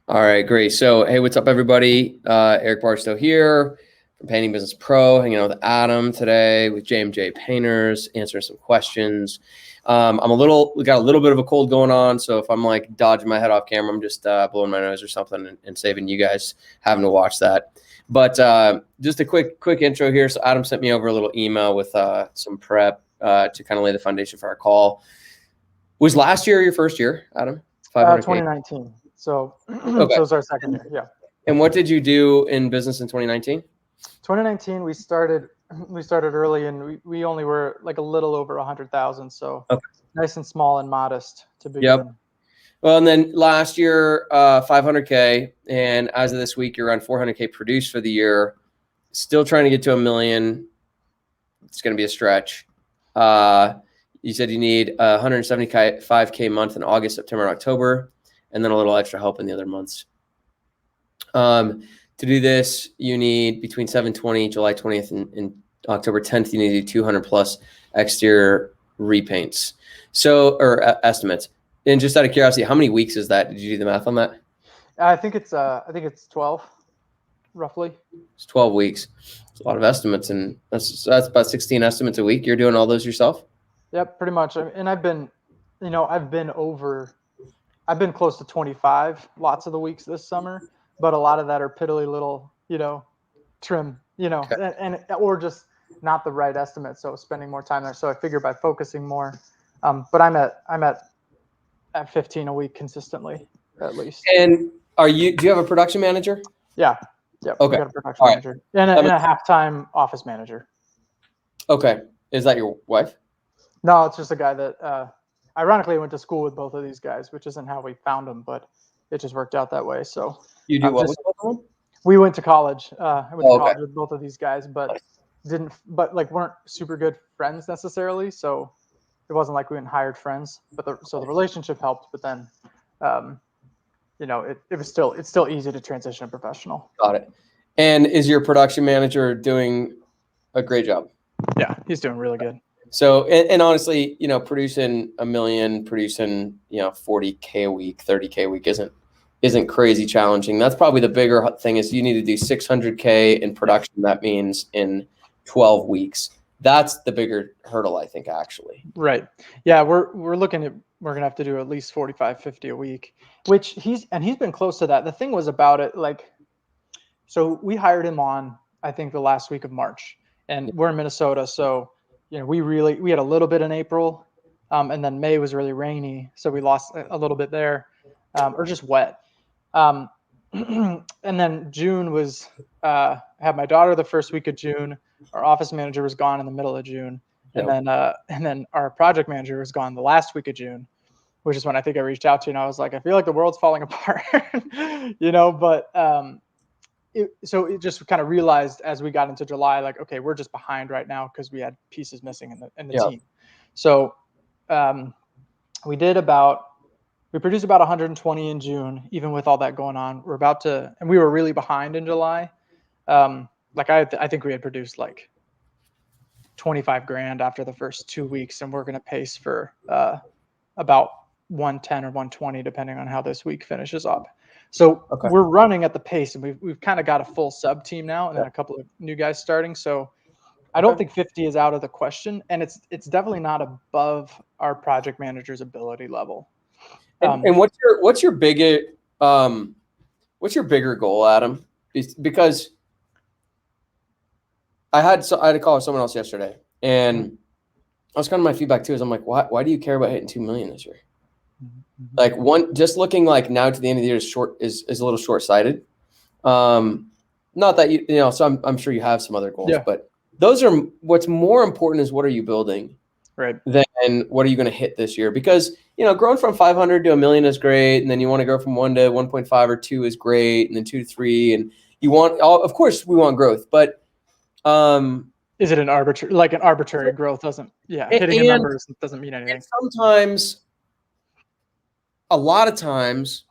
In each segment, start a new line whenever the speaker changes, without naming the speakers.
All right, great. So, hey, what's up, everybody? Eric Barstow here from Painting Business Pro, hanging out with Adam today with JMJ Painters, answering some questions. We got a little bit of a cold going on, so if I'm like dodging my head off camera, I'm just blowing my nose or something and saving you guys having to watch that. But just a quick intro here. So Adam sent me over a little email with some prep to kind of lay the foundation for our call. Was last year your first year, Adam?
2019. So,
Okay.
So it's our second year. Yeah.
And what did you do in business in 2019?
2019, we started early, and we only were like a little over 100,000. So nice and small and modest to begin.
Yep. Well, and then last year, 500K, and as of this week, you're around 400K produced for the year. Still trying to get to $1 million. It's going to be a stretch. You said you need 175K month in August, September, and October, and then a little extra help in the other months. To do this, you need between 720, July 20th, and October 10th, you need to do 200 plus exterior repaints. So, or estimates. And just out of curiosity, how many weeks is that? Did you do the math on that?
I think it's 12, roughly.
It's 12 weeks. It's a lot of estimates, and that's about 16 estimates a week. You're doing all those yourself?
Yep, pretty much. And I've been close to 25 lots of the weeks this summer, but a lot of that are piddly little, trim,
Okay.
and or just not the right estimate. So spending more time there. So I figure by focusing more, but I'm at 15 a week consistently, at least.
And do you have a production manager?
Yeah. Yep.
Okay.
We got a production manager and a half-time office manager.
Okay. Is that your wife?
No, it's just a guy that, ironically, I went to school with both of these guys, which isn't how we found them, but it just worked out that way. So
You do what with both of them?
we went to college. I went to college
Okay.
with both of these guys, but weren't super good friends necessarily. So it wasn't like we went and hired friends, so the relationship helped. But then, it's still easy to transition to professional.
Got it. And is your production manager doing a great job?
Yeah, he's doing really good.
So, and honestly, producing $1 million, producing, 40K a week, 30K a week isn't crazy challenging. That's probably the bigger thing is you need to do 600K in production. That means in 12 weeks. That's the bigger hurdle, I think, actually.
Right. Yeah, we're looking at, we're going to have to do at least 45, 50 a week, which he's been close to that. The thing was about it, so we hired him on, I think, the last week of March, and we're in Minnesota. So, we had a little bit in April, and then May was really rainy. So we lost a little bit there, or just wet. And then June was, had my daughter the first week of June. Our office manager was gone in the middle of June. And then our project manager was gone the last week of June, which is when I think I reached out to you, and I was like, I feel like the world's falling apart, but, so it just kind of realized as we got into July, like, okay, we're just behind right now because we had pieces missing in the team. So we produced about 120 in June, even with all that going on. And we were really behind in July. I think we had produced like 25 grand after the first 2 weeks, and we're going to pace for about 110 or 120, depending on how this week finishes up. So We're running at the pace, and we've kind of got a full sub team now, and then a couple of new guys starting. So I don't think 50 is out of the question, and it's definitely not above our project manager's ability level.
And what's your bigger goal, Adam? Because I had a call with someone else yesterday, and I was kind of my feedback too is I'm like, why do you care about hitting 2 million this year? Like just looking like now to the end of the year is a little short-sighted. Not that so I'm sure you have some other goals, but those are what's more important is what are you building,
right?
Then what are you going to hit this year? Because growing from 500 to $1 million is great, and then you want to grow from 1 to 1.5 or 2 is great, and then 2 to 3, and of course we want growth, but
is it an arbitrary growth? Hitting a number doesn't mean anything.
Sometimes. A lot of times,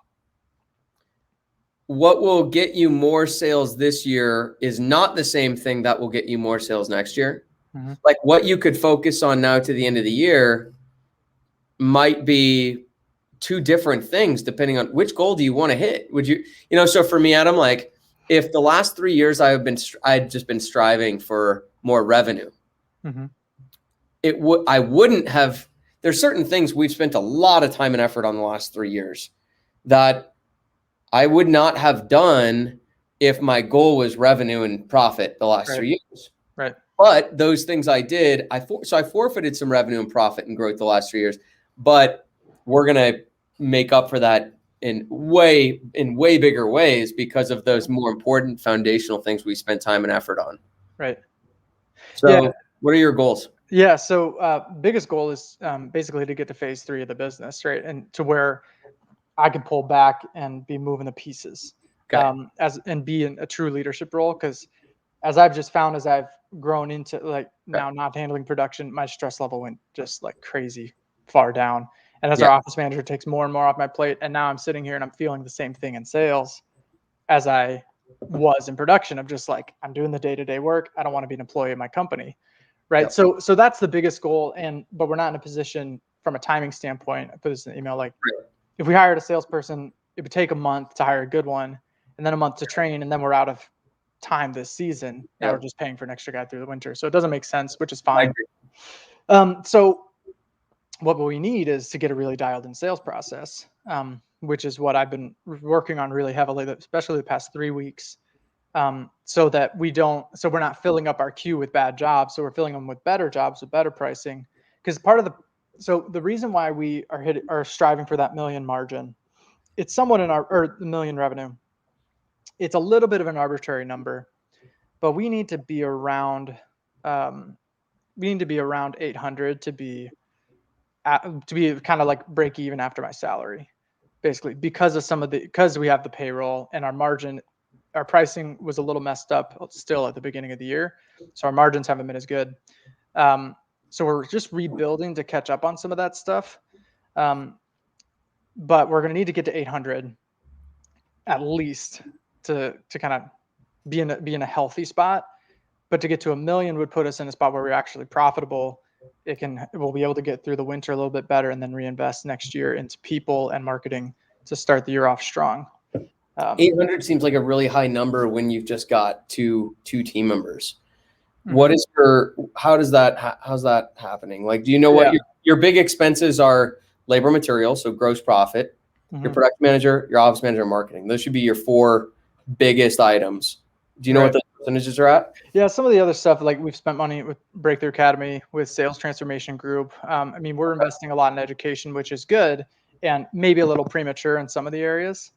what will get you more sales this year is not the same thing that will get you more sales next year. Mm-hmm. Like what you could focus on now to the end of the year might be two different things depending on which goal do you want to hit. Would you, so for me, Adam, like if the last 3 years I'd just been striving for more revenue,
Mm-hmm.
I wouldn't have, there's certain things we've spent a lot of time and effort on the last 3 years that I would not have done if my goal was revenue and profit the last 3 years.
Right.
But those things I did, so I forfeited some revenue and profit and growth the last 3 years, but we're going to make up for that in way bigger ways because of those more important foundational things we spent time and effort on.
Right.
So what are your goals?
Yeah. So biggest goal is basically to get to phase 3 of the business, right? And to where I can pull back and be moving the pieces and be in a true leadership role. Because as I've just found, as I've grown into now not handling production, my stress level went just like crazy far down. And as our office manager takes more and more off my plate, and now I'm sitting here and I'm feeling the same thing in sales as I was in production of just like, I'm doing the day-to-day work. I don't want to be an employee of my company. Right. Yep. So that's the biggest goal. But we're not in a position from a timing standpoint. I put this in the email, like if we hired a salesperson, it would take a month to hire a good one and then a month to train. And then we're out of time this season. Now we're just paying for an extra guy through the winter. So it doesn't make sense, which is fine. So what we need is to get a really dialed in sales process, which is what I've been working on really heavily, especially the past 3 weeks. So that we're not filling up our queue with bad jobs. So we're filling them with better jobs with better pricing. Because so the reason why we are striving for that million margin, it's somewhat the million revenue. It's a little bit of an arbitrary number, but we need to be around 800 to be kind of like break even after my salary, basically because we have the payroll and our margin. Our pricing was a little messed up still at the beginning of the year. So our margins haven't been as good. So we're just rebuilding to catch up on some of that stuff. But we're going to need to get to 800 at least to kind of be in a healthy spot. But to get to 1 million would put us in a spot where we're actually profitable. We'll be able to get through the winter a little bit better and then reinvest next year into people and marketing to start the year off strong.
800 seems like a really high number when you've just got two team members.
Mm-hmm.
How's that happening? Like, do you know what your big expenses are? Labor, material, so gross profit, mm-hmm. your production manager, your office manager, and marketing. Those should be your 4 biggest items. Do you know what the percentages are at?
Yeah, some of the other stuff, like we've spent money with Breakthrough Academy, with Sales Transformation Group. We're investing a lot in education, which is good, and maybe a little premature in some of the areas.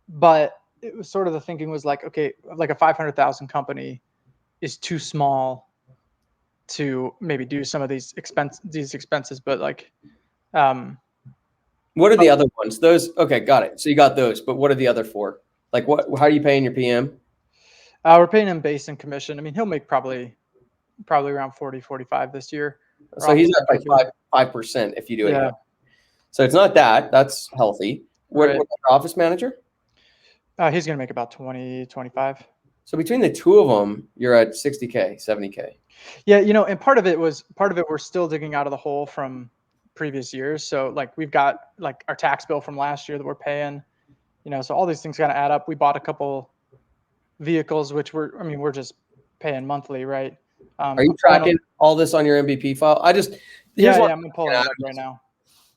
But it was sort of the thinking was like, okay, like a 500,000 company is too small to maybe do some of these expenses. But like,
what are the other ones? Those, okay, got it. So you got those, but what are the other 4? Like how are you paying your PM?
We're paying him base and commission. He'll make probably around 40, 45 this year.
So he's at like 5% if you do it. Yeah. So it's not that. That's healthy. What about your office manager?
He's going to make about 20, 25.
So between the two of them, you're at 60K, 70K.
Yeah. And part of it we're still digging out of the hole from previous years. So like we've got like our tax bill from last year that we're paying, so all these things kind of add up. We bought a couple vehicles, which we're just paying monthly, right?
Are you tracking all this on your MVP file? I'm
pulling it up right now.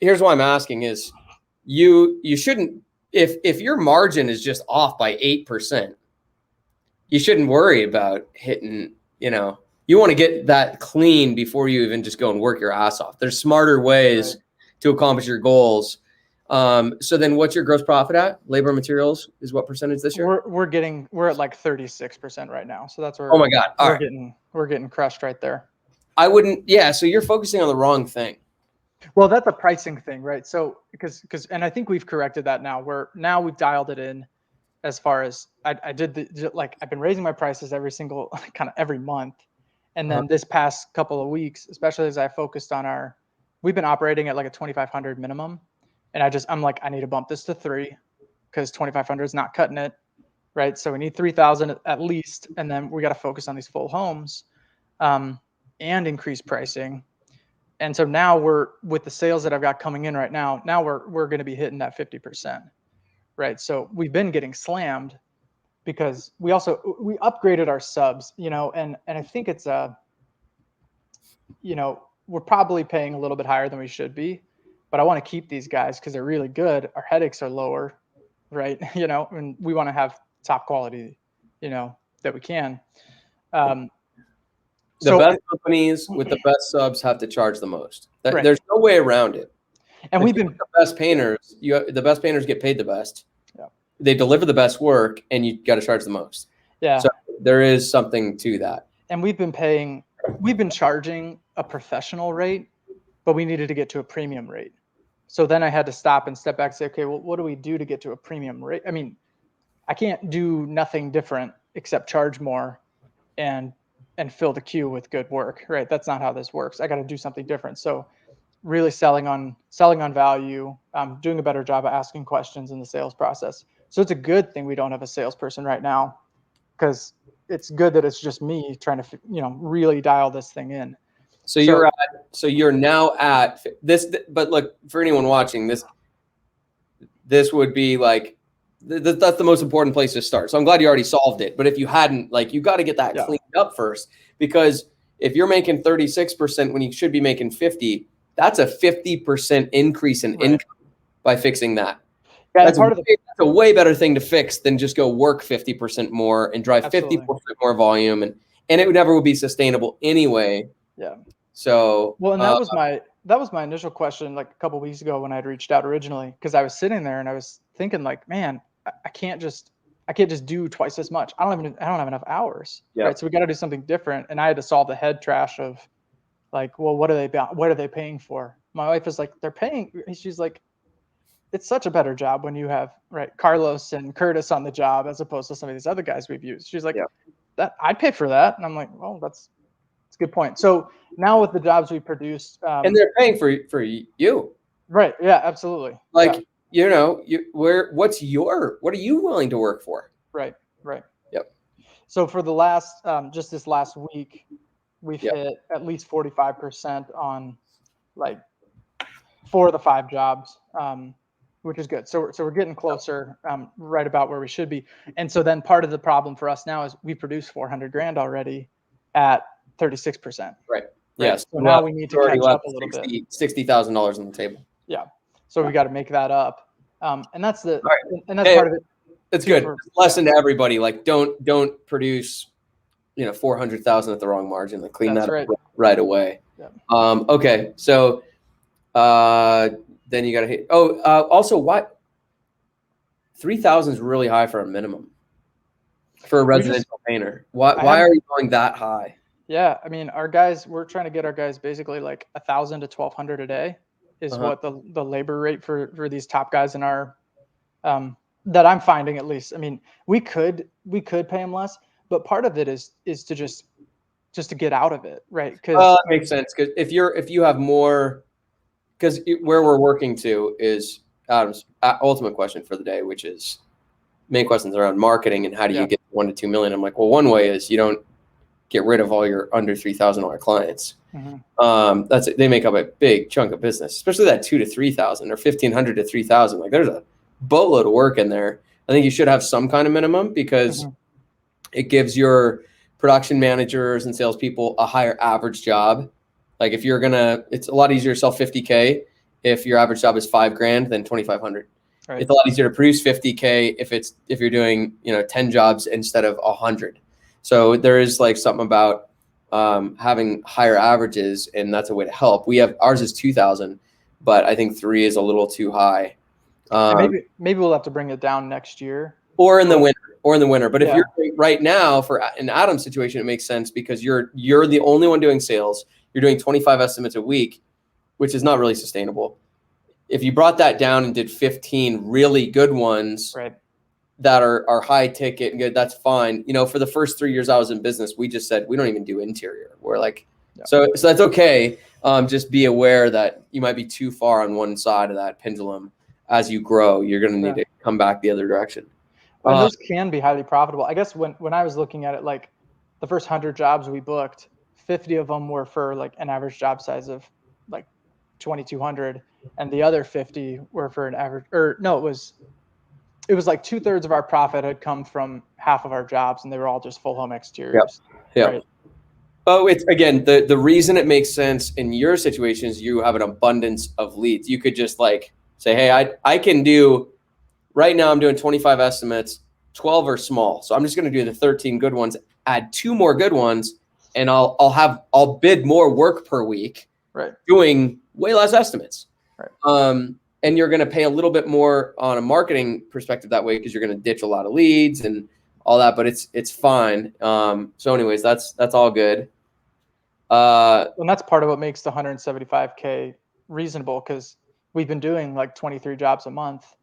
Here's why I'm asking is you shouldn't, if your margin is just off by 8%, you shouldn't worry about hitting, you want to get that clean before you even just go and work your ass off. There's smarter ways to accomplish your goals. So then what's your gross profit at? Labor and materials is what percentage this year?
We're at like 36% right now. So that's where
oh my God.
We're getting crushed right there.
I wouldn't. Yeah. So you're focusing on the wrong thing.
Well, that's a pricing thing, right? So because I think we've corrected that now. Now we've dialed it in as far as I've been raising my prices every month. And then this past couple of weeks, especially as I focused on we've been operating at like a 2,500 minimum. And I'm like, I need to bump this to 3 because 2,500 is not cutting it. Right. So we need 3,000 at least. And then we got to focus on these full homes and increase pricing. And so now we're with the sales that I've got coming in right now. Now we're going to be hitting that 50%, right? So we've been getting slammed because we upgraded our subs, and I think it's we're probably paying a little bit higher than we should be, but I want to keep these guys because they're really good. Our headaches are lower, right? And we want to have top quality, that we can.
The best companies with the best subs have to charge the most.
Right.
There's no way around it.
And we've been
the best painters. The best painters get paid the best.
Yeah.
They deliver the best work, and you got to charge the most.
Yeah.
So there is something to that.
And we've been charging a professional rate, but we needed to get to a premium rate. So then I had to stop and step back and say, okay, well, what do we do to get to a premium rate? I mean, I can't do nothing different except charge more and fill the queue with good work, right? That's not how this works. I got to do something different. So really selling on value, doing a better job of asking questions in the sales process. So it's a good thing we don't have a salesperson right now, because it's good that it's just me trying to, really dial this thing in.
So you're now at this, but look, for anyone watching this would be like, that's the most important place to start. So I'm glad you already solved it. But if you hadn't, you got to get that cleaned up first, because if you're making 36% when you should be making 50, that's a 50% increase in income by fixing that.
Yeah,
that's a way better thing to fix than just go work 50% more and drive 50% more volume. And it would never be sustainable anyway.
Yeah.
So,
well, and that was my initial question, like a couple of weeks ago when I'd reached out originally, because I was sitting there and I was thinking, like, man, I can't just do twice as much. I don't have enough hours.
Yeah.
Right. So we got to do something different. And I had to solve the head trash of, like, well, what are they paying for? My wife is like, she's like, it's such a better job when you have Carlos and Curtis on the job as opposed to some of these other guys we've used. She's like, that I'd pay for that. And I'm like, well, that's a good point. So now with the jobs we produced,
and they're paying for you.
Right. Yeah, absolutely.
What are you willing to work for?
Right.
Yep.
So for the last, just this last week, we've hit at least 45% on 4 of the 5 jobs, which is good. So we're getting closer, right about where we should be. And so then part of the problem for us now is we produced $400,000 already at 36%.
Right. Yes.
So now we need to catch up a little bit.
$60,000 on the table.
Yeah. So we got to make that up. And that's part of it.
That's good. Lesson to everybody. Don't produce, 400,000 at the wrong margin. Clean that up right away.
Yeah.
Okay. So, then you got to hit. Also, what 3,000 is really high for a minimum for a residential painter. Why are you going that high?
Yeah, I mean, we're trying to get our guys basically 1,000 to 1,200 a day is what the labor rate for these top guys in our that I'm finding, at least. I mean, we could pay them less, but part of it is to just to get out of it, right? Because
that makes sense. Because if you have more. Because where we're working to is Adam's ultimate question for the day, which is main questions around marketing and how do you get 1 to 2 million. I'm like, well, one way is you don't get rid of all your under $3,000 clients. Mm-hmm. They make up a big chunk of business, especially that 2 to 3,000 or 1,500 to 3,000. There's a boatload of work in there. I think you should have some kind of minimum because it gives your production managers and salespeople a higher average job. If you're it's a lot easier to sell 50K if your average job is $5,000 than 2,500. Right. It's a lot easier to produce 50K if you're doing 10 jobs instead of 100. So there is something about having higher averages, and that's a way to help. Ours is 2,000, but I think 3 is a little too high.
Maybe we'll have to bring it down next year
or in the winter. But if you're right now for an Adam's situation, it makes sense because you're the only one doing sales. You're doing 25 estimates a week, which is not really sustainable. If you brought that down and did 15 really good ones that are high ticket and good, that's fine. For the first 3 years I was in business, we just said, we don't even do interior. We're so that's okay. Just be aware that you might be too far on one side of that pendulum. As you grow, you're going to need to come back the other direction.
Well, those can be highly profitable. I guess when I was looking at it, the first 100 jobs we booked, 50 of them were for an average job size of 2,200, and the other 50 were for an average, or no, it was like 2/3 of our profit had come from half of our jobs, and they were all just full home exteriors.
Yep.
Right.
Oh, it's again, the reason it makes sense in your situation is you have an abundance of leads. You could just like say, hey, I can do right now, I'm doing 25 estimates, 12 are small. So I'm just going to do the 13 good ones, add 2 more good ones, and I'll bid more work per week,
Right.
doing way less estimates.
Right.
And you're going to pay a little bit more on a marketing perspective that way because you're going to ditch a lot of leads and all that, but it's fine. So anyways, that's all good.
And that's part of what makes the 175K reasonable, because we've been doing like 23 jobs a month.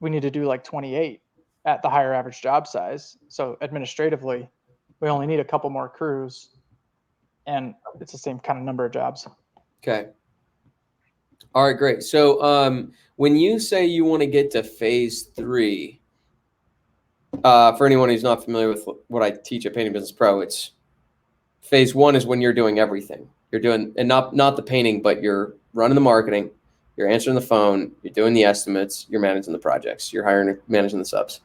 We need to do like 28 at the higher average job size. So administratively, we only need a couple more crews, and it's the same kind of number of jobs.
Okay. All right, great. So when you say you want to get to phase 3, for anyone who's not familiar with what I teach at Painting Business Pro, it's phase 1 is when you're doing everything. You're doing, and not the painting, but you're running the marketing, you're answering the phone, you're doing the estimates, you're managing the projects, you're hiring, managing the subs.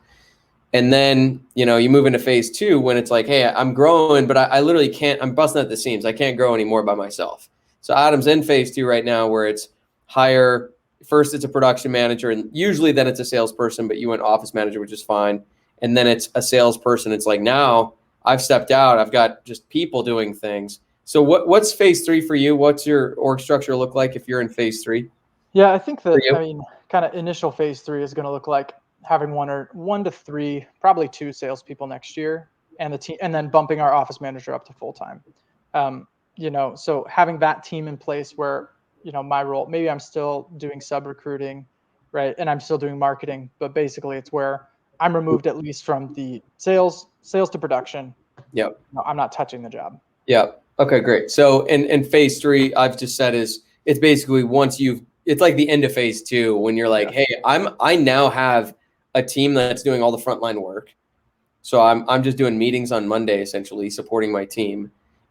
And then, you move into phase 2 when it's like, hey, I'm growing, but I literally can't, I'm busting at the seams. I can't grow anymore by myself. So Adam's in phase 2 right now, where it's hire, first it's a production manager, and usually then it's a salesperson, but you went office manager, which is fine. And then it's a salesperson. It's like, now I've stepped out, I've got just people doing things. So what's phase 3 for you? What's your org structure look like if you're in phase 3?
Yeah, I think that, kind of initial phase 3 is going to look like having 1 to 3, probably 2 salespeople next year, and the team, and then bumping our office manager up to full time. So having that team in place where, my role, maybe I'm still doing sub recruiting, right, and I'm still doing marketing, but basically it's where I'm removed at least from the sales to production.
Yep.
No, I'm not touching the job.
Yep. Okay, great. So in phase 3, I've just said it's basically it's like the end of phase 2 when you're like, hey, I now have a team that's doing all the frontline work. So I'm just doing meetings on Monday, essentially supporting my team.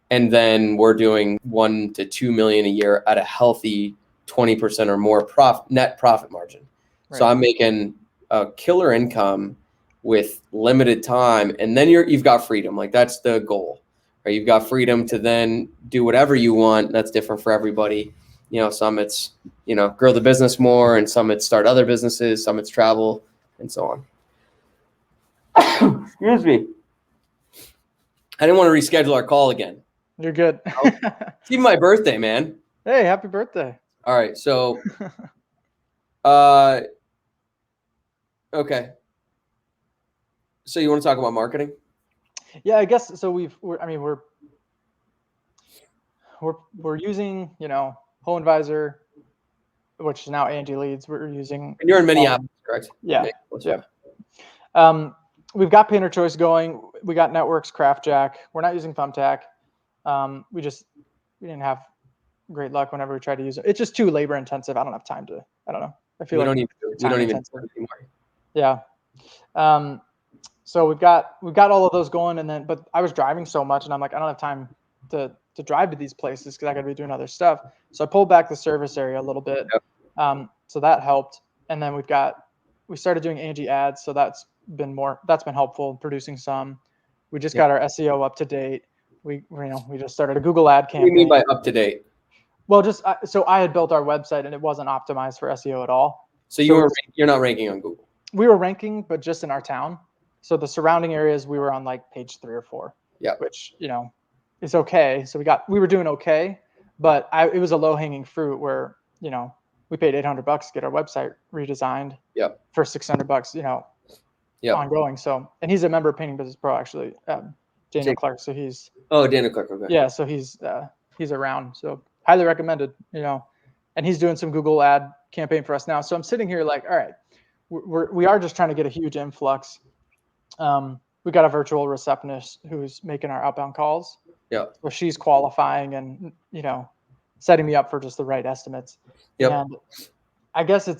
And then we're doing 1 to 2 million a year at a healthy 20% or more net profit margin. Right. So I'm making a killer income with limited time, and then you've got freedom. Like, that's the goal, right? You've got freedom to then do whatever you want. That's different for everybody. Some it's, grow the business more, and some it's start other businesses, some it's travel, and so on. Excuse me. I didn't want to reschedule our call again.
You're good.
It's even my birthday, man.
Hey, happy birthday.
All right. So, okay. So you want to talk about marketing?
Yeah, I guess so. We're using, Home Advisor, which is now Angie Leads. We're using.
And you're in Minneapolis, correct?
Yeah. Yeah. We've got Painter Choice going. We got Networks, CraftJack. We're not using Thumbtack. We didn't have great luck whenever we tried to use it. It's just too labor intensive. I don't have time to. I don't know. I feel
we
like
we don't even anymore.
Yeah. So we've got all of those going, but I was driving so much, and I'm like, I don't have time to drive to these places because I got to be doing other stuff. So I pulled back the service area a little bit. Yep. So that helped. And then we started doing Angie ads. So that's been helpful, producing some. We just got our SEO up to date. We just started a Google ad campaign.
What do you mean by up to date?
Well, so I had built our website and it wasn't optimized for SEO at all.
So you're not ranking on Google.
We were ranking, but just in our town. So the surrounding areas, we were on like page 3 or 4.
Yeah.
Which, is okay. So we were doing okay, but it was a low hanging fruit where, we paid $800 to get our website redesigned.
Yep.
For $600, ongoing. So, and he's a member of Painting Business Pro, actually, Daniel Clark. So he's.
Oh, Daniel Clark. Okay.
Yeah. So he's around. So highly recommended, and he's doing some Google ad campaign for us now. So I'm sitting here like, all right, we are just trying to get a huge influx. We got a virtual receptionist who's making our outbound calls.
Yeah.
So she's qualifying and, setting me up for just the right estimates.
Yep.
And I guess we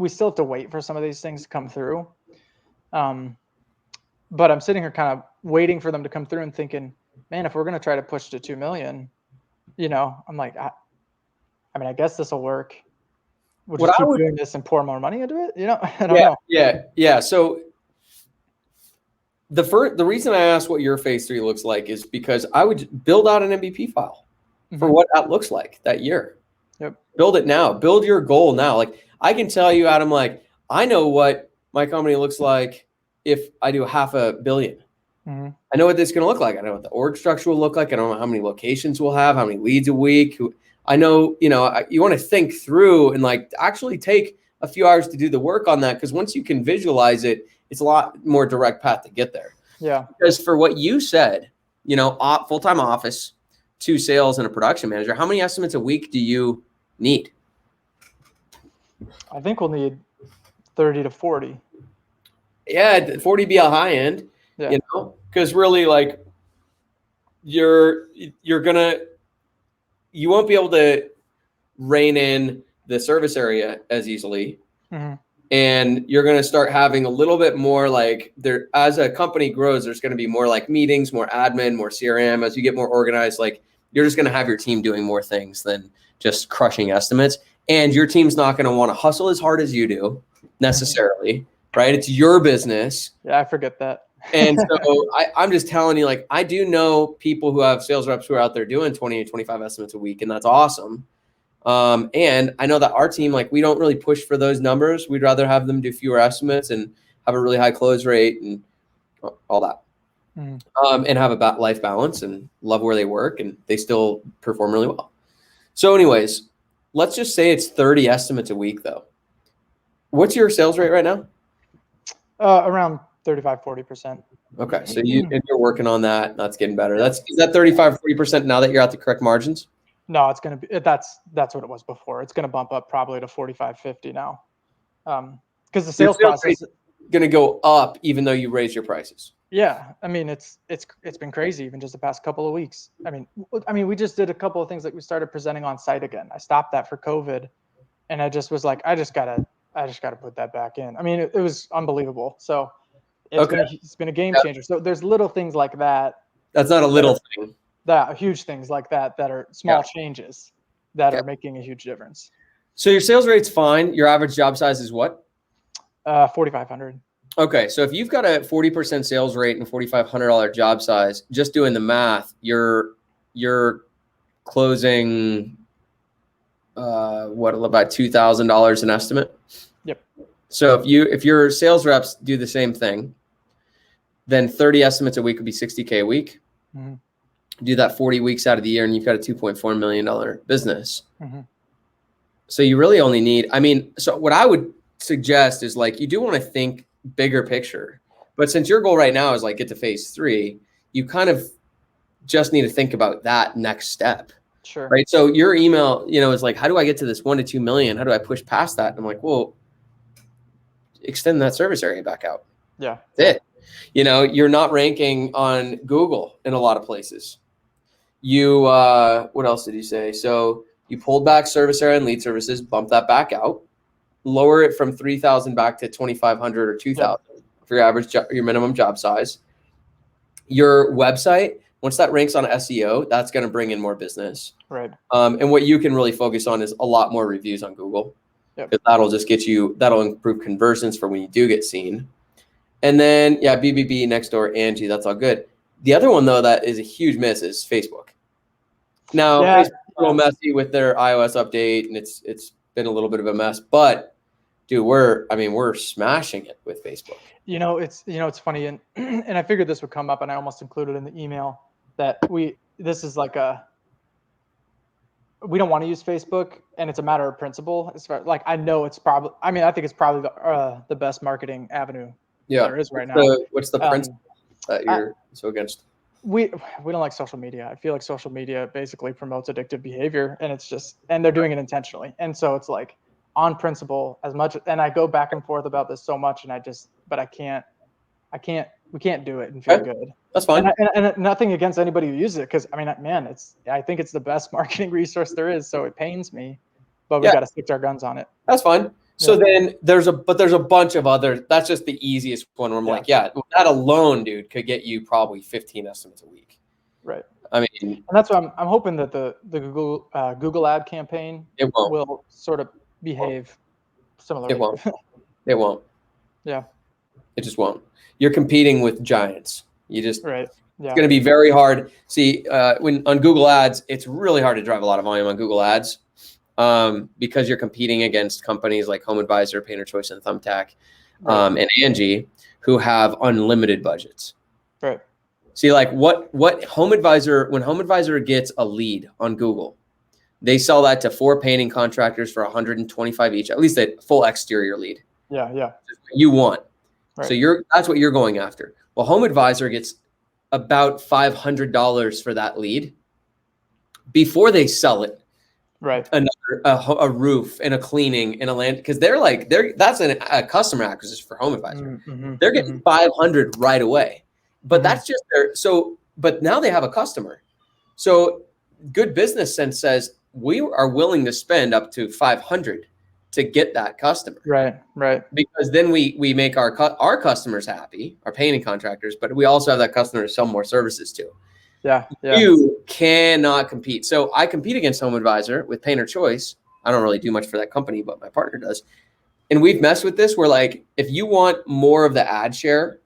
still have to wait for some of these things to come through. But I'm sitting here kind of waiting for them to come through and thinking, man, if we're going to try to push to 2 million, I'm like, I mean, I guess this will work. We'll
What
just
I
keep
would,
doing this and pour more money into it. I don't know.
yeah. So the reason I asked what your phase 3 looks like is because I would build out an MVP file for what that looks like that year.
Yep.
Build it now. Build your goal now. Like I can tell you, Adam, like I know what my company looks like if I do $500 million. I know what this is going to look like. I know what the org structure will look like. I don't know how many locations we'll have, how many leads a week. I know, you want to think through and like actually take a few hours to do the work on that. Because once you can visualize it, it's a lot more direct path to get there.
Yeah.
Because for what you said, full-time office, 2 sales and a production manager, how many estimates a week do you need?
I think we'll need 30 to 40.
Yeah, 40 be a high end,
Yeah.
because really like you won't be able to rein in the service area as easily. And you're going to start having a little bit more like there, as a company grows, there's going to be more like meetings, more admin, more CRM. As you get more organized, like you're just going to have your team doing more things than just crushing estimates. And your team's not going to want to hustle as hard as you do necessarily, right? It's your business.
Yeah, I forget that.
And so I'm just telling you, like, I do know people who have sales reps who are out there doing 20 to 25 estimates a week, and that's awesome. And I know that our team, like, we don't really push for those numbers. We'd rather have them do fewer estimates and have a really high close rate and all that. And have a life balance and love where they work, and they still perform really well. So anyways, let's just say it's 30 estimates a week though. What's your sales rate right now?
Around 35-40%.
Okay. So you're working on that. That's getting better. Is that 35-40% now that you're at the correct margins?
No, it's going to be, that's what it was before. It's going to bump up probably to 45-50 now. Because the sales process is
going to go up even though you raise your prices.
Yeah. I mean, it's been crazy even just the past couple of weeks. I mean, we just did a couple of things, like we started presenting on site again. I stopped that for COVID, and I just was like, I just gotta put that back in. I mean, it was unbelievable. So it's been a game changer. So there's little things like that.
That's not a little thing.
Huge things like that are small changes that are making a huge difference.
So your sales rate's fine. Your average job size is what?
4,500.
Okay, so if you've got a 40% sales rate and $4,500 job size, just doing the math, you're closing about $2,000 an estimate.
Yep.
So if your sales reps do the same thing, then 30 estimates a week would be $60K a week. Do that 40 weeks out of the year, and you've got a $2.4 million business. So you really only need, so what I would suggest is, like, you do want to think bigger picture, but since your goal right now is like get to phase 3, you kind of just need to think about that next step.
Sure.
Right. So your email, is like, how do I get to this 1 to 2 million? How do I push past that? And I'm like, well, extend that service area back out.
Yeah.
That's it. You're not ranking on Google in a lot of places. You, what else did you say? So you pulled back service area and lead services, bump that back out, lower it from 3,000 back to 2,500 or 2,000 for your average your minimum job size. Your website, once that ranks on SEO, that's going to bring in more business.
Right.
And what you can really focus on is a lot more reviews on Google. Because that'll just that'll improve conversions for when you do get seen. And then, BBB, Nextdoor, Angie, that's all good. The other one, though, that is a huge miss is Facebook. Now, Facebook's a little messy with their iOS update, and it's been a little bit of a mess. But, dude, we're smashing it with Facebook.
It's funny, and I figured this would come up, and I almost included in the email that this is like we don't want to use Facebook, and it's a matter of principle. As far, like, I know it's probably, I think it's probably the best marketing avenue there is right now.
What's the principle that you're so against?
We don't like social media. I feel like social media basically promotes addictive behavior, and they're doing it intentionally. And so it's like, on principle, as much, and I go back and forth about this so much, and we can't do it and feel good.
That's fine.
And nothing against anybody who uses it, because I think it's the best marketing resource there is. So it pains me, but we got to stick to our guns on it.
That's fine. So then there's a bunch of other. That's just the easiest one where I'm like, that alone, dude, could get you probably 15 estimates a week.
Right.
I mean,
And that's why I'm hoping that the Google ad campaign
it won't.
will sort of behave similarly.
It won't. It won't.
Yeah.
It just won't. You're competing with giants. You just
Right.
It's
Yeah.
going to be very hard. See, when on Google Ads, it's really hard to drive a lot of volume on Google Ads because you're competing against companies like HomeAdvisor, Painter Choice, and Thumbtack,
Right.
and Angie, who have unlimited budgets.
Right.
See, like what HomeAdvisor, when HomeAdvisor gets a lead on Google, they sell that to 4 painting contractors for $125 each, at least a full exterior lead.
Yeah. Yeah.
You want.
Right.
So that's what you're going after. Well, HomeAdvisor gets about $500 for that lead before they sell it.
Right.
A roof and a cleaning and a land, because that's a customer acquisition for HomeAdvisor.
Mm-hmm.
They're getting 500 right away, but that's just but now they have a customer. So good business sense says we are willing to spend up to 500 to get that customer.
Right. Right.
Because then we make our customers happy, our painting contractors, but we also have that customer to sell more services to.
Yeah. Yeah.
You cannot compete. So I compete against HomeAdvisor with Painter Choice. I don't really do much for that company, but my partner does. And we've messed with this where, like, if you want more of the ad share,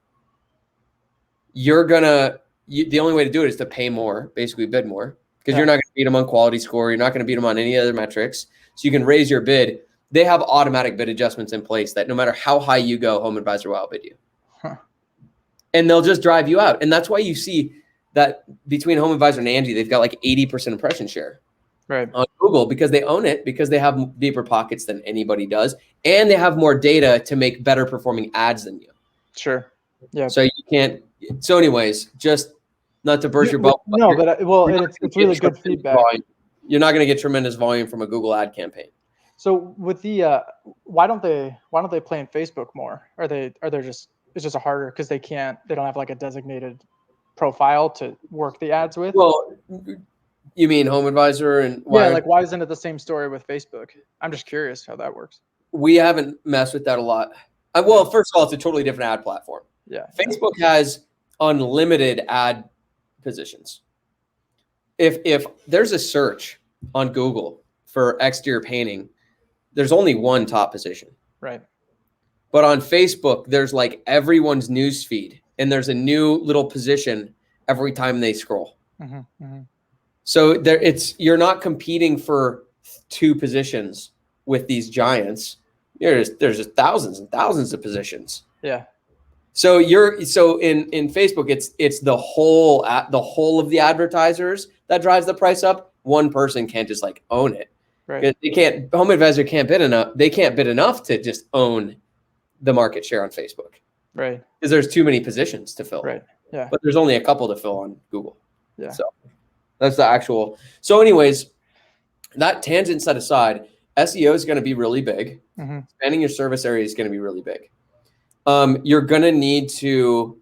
the only way to do it is to pay more, basically bid more, because you're not going to beat them on quality score. You're not going to beat them on any other metrics. So you can raise your bid. They have automatic bid adjustments in place that no matter how high you go, HomeAdvisor will outbid you.
Huh.
And they'll just drive you out. And that's why you see that between HomeAdvisor and Angie, they've got like 80% impression share on Google, because they own it, because they have deeper pockets than anybody does. And they have more data to make better performing ads than you.
Sure. Yeah.
So you can't. So anyways, just not to burst your bubble.
No, but it's really good feedback.
You're not going to get tremendous volume from a Google ad campaign.
So with the why don't they play in Facebook more? Are they just, it's just a harder because they don't have like a designated profile to work the ads with?
Well, you mean HomeAdvisor and
why isn't it the same story with Facebook? I'm just curious how that works.
We haven't messed with that a lot. Well, first of all, it's a totally different ad platform.
Yeah.
Facebook has unlimited ad positions. If there's a search on Google for exterior painting, there's only one top position.
Right.
But on Facebook, there's like everyone's news feed, and there's a new little position every time they scroll.
Mm-hmm, mm-hmm.
So you're not competing for 2 positions with these giants. There's just thousands and thousands of positions.
Yeah.
So in Facebook, it's the whole of the advertisers that drives the price up. One person can't just like own it.
Right.
HomeAdvisor can't bid enough. They can't bid enough to just own the market share on Facebook.
Right.
Because there's too many positions to fill.
Right. Yeah.
But there's only a couple to fill on Google.
Yeah.
So that's the actual. So anyways, that tangent set aside, SEO is going to be really big.
Mm-hmm.
Expanding your service area is going to be really big. You're going to need to,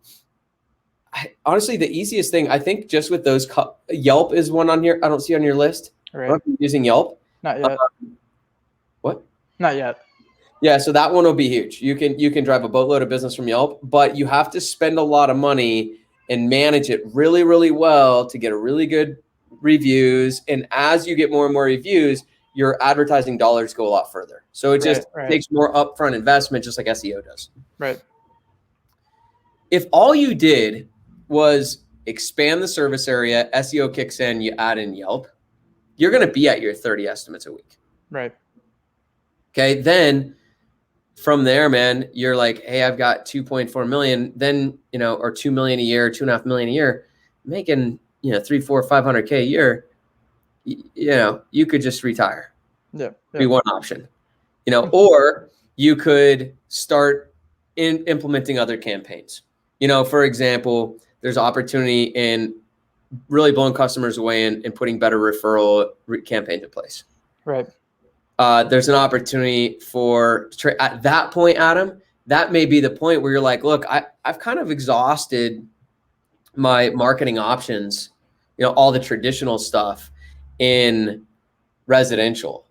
honestly, the easiest thing, I think, just with those, Yelp is one on here. I don't see on your list.
Right.
I'm using Yelp.
Not yet.
What?
Not yet.
Yeah, so that one will be huge. You can drive a boatload of business from Yelp, but you have to spend a lot of money and manage it really, really well to get a really good reviews. And as you get more and more reviews, your advertising dollars go a lot further. So it just takes more upfront investment, just like SEO does.
Right.
If all you did was expand the service area, SEO kicks in, you add in Yelp, you're going to be at your 30 estimates a week.
Right.
Okay. Then from there, man, you're like, hey, I've got 2.4 million, then, or 2 million a year, 2.5 million a year, making, 3, 4, 500K a year, you could just retire.
Yeah.
Be one option, or you could start implementing other campaigns. For example, there's opportunity in really blowing customers away and putting better referral campaigns in place.
Right.
There's an opportunity at that point, Adam, that may be the point where you're like, look, I've kind of exhausted my marketing options, all the traditional stuff in residential,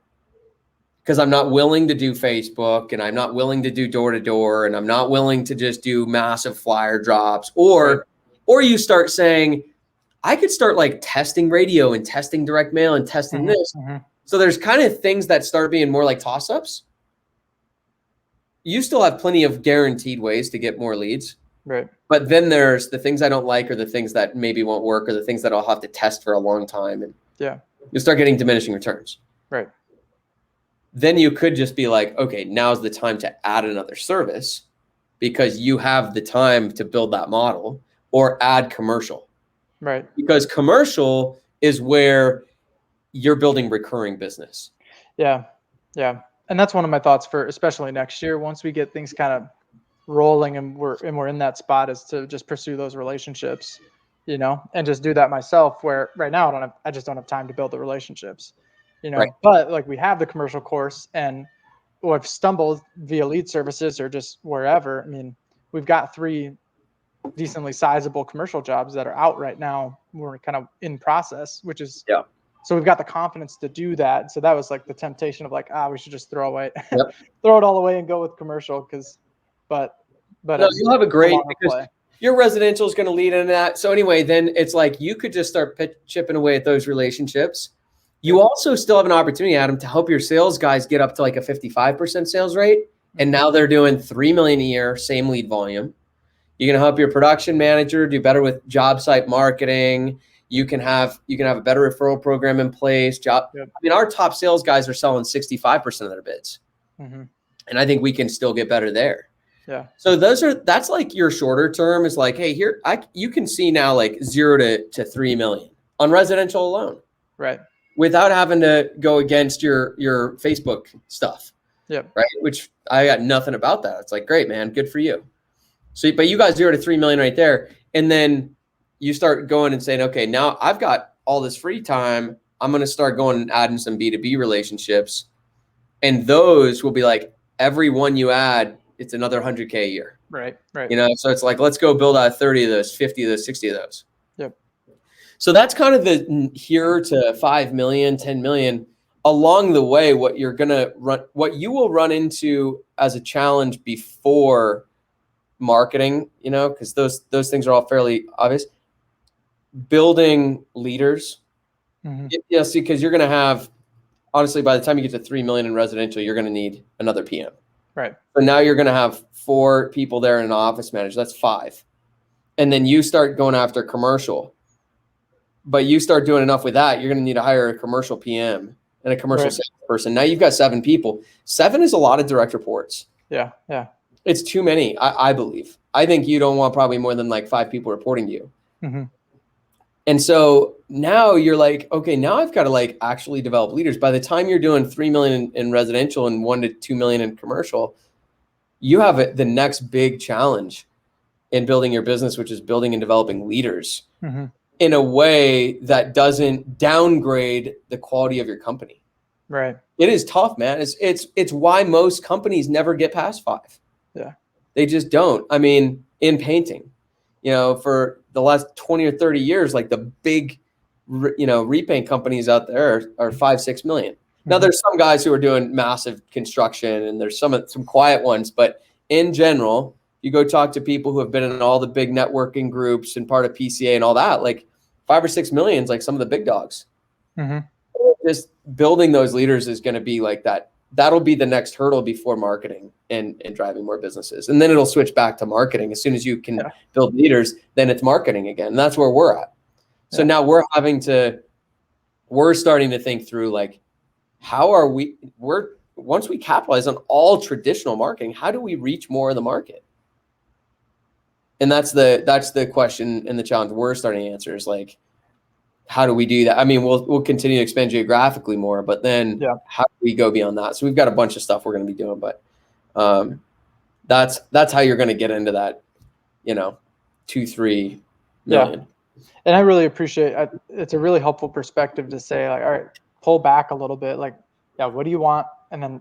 because I'm not willing to do Facebook, and I'm not willing to do door to door, and I'm not willing to just do massive flyer drops, or you start saying, I could start like testing radio and testing direct mail and testing this. So there's kind of things that start being more like toss-ups. You still have plenty of guaranteed ways to get more leads.
Right.
But then there's the things I don't like, or the things that maybe won't work, or the things that I'll have to test for a long time. And you'll start getting diminishing returns.
Right.
Then you could just be like, okay, now's the time to add another service because you have the time to build that model, or add commercial.
Right.
Because commercial is where you're building recurring business.
Yeah. Yeah. And that's one of my thoughts for especially next year, once we get things kind of rolling and we're in that spot, is to just pursue those relationships, and just do that myself, where right now I just don't have time to build the relationships,
Right.
But like, we have the commercial course, and I've stumbled via lead services or just wherever. I mean, we've got 3 decently sizable commercial jobs that are out right now. We're kind of in process, which is, so we've got the confidence to do that. So that was like the temptation of like, we should just throw it all away and go with commercial. But
no, you'll have a great, because your residential is going to lead into that. So anyway, then it's like you could just start chipping away at those relationships. You also still have an opportunity, Adam, to help your sales guys get up to like a 55% sales rate. And now they're doing $3 million a year, same lead volume. You're going to help your production manager do better with job site marketing. You can have a better referral program in place. I mean, our top sales guys are selling 65% of their bids. And I think we can still get better there.
Yeah.
So that's like your shorter term is like, hey, here you can see now like 0 to 3 million on residential alone.
Right.
Without having to go against your Facebook stuff.
Yep.
Right. Which I got nothing about that. It's like, great, man. Good for you. So, but you got 0 to 3 million right there. And then you start going and saying, okay, now I've got all this free time. I'm going to start going and adding some B2B relationships. And those will be like, every one you add, it's another 100K a year.
Right. Right.
So it's like, let's go build out 30 of those, 50 of those, 60 of those.
Yep.
So that's kind of the here to 5 million, 10 million. Along the way, what you will run into as a challenge before marketing, because those things are all fairly obvious. Building leaders. Yes, because you're going to have, honestly, by the time you get to 3 million in residential, you're going to need another PM.
Right.
So now you're going to have 4 people there and an office manager. That's 5. And then you start going after commercial. But you start doing enough with that, you're going to need to hire a commercial PM and a commercial salesperson. Now you've got 7 people. 7 is a lot of direct reports.
Yeah. Yeah.
It's too many, I believe. I think you don't want probably more than like 5 people reporting to you. And so now you're like, okay, now I've got to like actually develop leaders. By the time you're doing 3 million in residential and 1 to 2 million in commercial, you have the next big challenge in building your business, which is building and developing leaders in a way that doesn't downgrade the quality of your company.
Right.
It is tough, man. It's why most companies never get past 5.
Yeah.
They just don't. I mean, in painting, for the last 20 or 30 years, like the big, repaint companies out there are 5-6 million. Now there's some guys who are doing massive construction, and there's some quiet ones, but in general, you go talk to people who have been in all the big networking groups and part of PCA and all that, like 5 or 6 million is like some of the big dogs. Just building those leaders is going to be like that. That'll be the next hurdle before marketing and driving more businesses. And then it'll switch back to marketing. As soon as you can build leaders, then it's marketing again. And that's where we're at. So now we're starting to think through like, how are once we capitalize on all traditional marketing, how do we reach more of the market? And that's the question and the challenge we're starting to answer is like, how do we do that? I mean, we'll continue to expand geographically more, but then how do we go beyond that? So we've got a bunch of stuff we're going to be doing, but that's how you're going to get into that, 2-3 million.
And I really appreciate it's a really helpful perspective to say like, all right, pull back a little bit. Like, what do you want? And then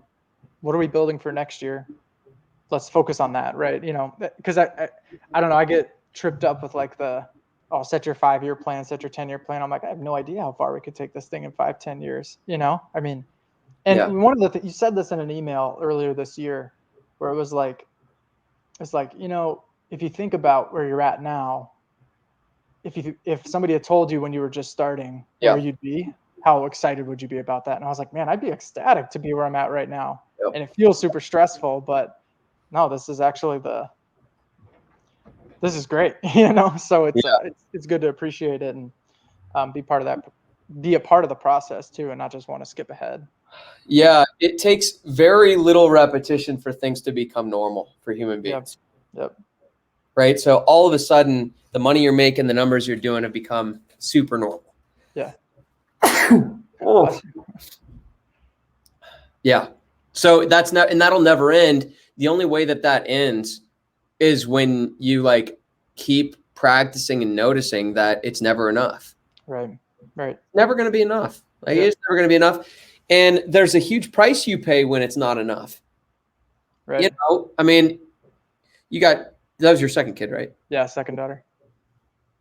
what are we building for next year? Let's focus on that. Right. Because I don't know, I get tripped up with like set your 5-year plan, set your 10-year plan. I'm like, I have no idea how far we could take this thing in 5-10 years. I mean, and one of the things you said this in an email earlier this year, where it was like, it's like, if you think about where you're at now, if somebody had told you when you were just starting
Yeah.
where you'd be, how excited would you be about that? And I was like, man, I'd be ecstatic to be where I'm at right now.
Yep.
And it feels super stressful, but no, this is actually this is great, you know. So it's good to appreciate it and be part of that, be a part of the process too, and not just want to skip ahead.
Yeah, it takes very little repetition for things to become normal for human beings.
Yep.
Right? So all of a sudden, the money you're making, the numbers you're doing have become super normal.
Yeah.
Oh. Yeah. So that's not, and that'll never end. The only way that ends is when you like keep practicing and noticing that it's never enough.
Right.
Never going to be enough. Like,
Yep.
It's never going to be enough. And there's a huge price you pay when it's not enough.
Right.
You know, I mean, that was your second kid, right?
Yeah. Second daughter.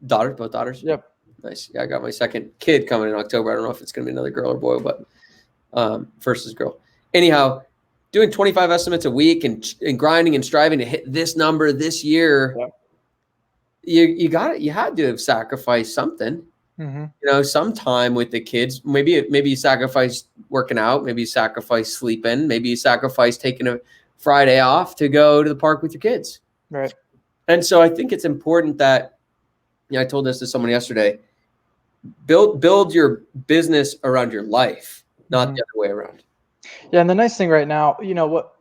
Both daughters?
Yep.
Nice. Yeah, I got my second kid coming in October. I don't know if it's going to be another girl or boy, but first is girl. Anyhow, doing 25 estimates a week and grinding and striving to hit this number this year, you had to have sacrificed something.
Mm-hmm.
You know, some time with the kids. Maybe you sacrifice working out. Maybe you sacrifice sleeping. Maybe you sacrifice taking a Friday off to go to the park with your kids.
Right.
And so I think it's important that, I told this to someone yesterday, build your business around your life, not the other way around.
Yeah. And the nice thing right now, you know, what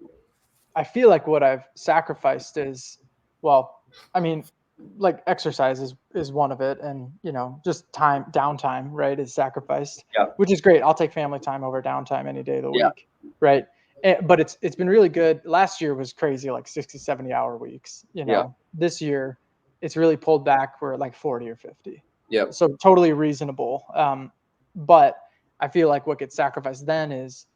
I feel like what I've sacrificed is, well, I mean, like exercise is one of it. And, you know, just downtime, right, is sacrificed, which is great. I'll take family time over downtime any day of the week. Right. But it's been really good. Last year was crazy, like 60, 70 hour weeks, you know. This year it's really pulled back. We're at like 40 or 50.
Yeah.
So totally reasonable. But I feel like what gets sacrificed then is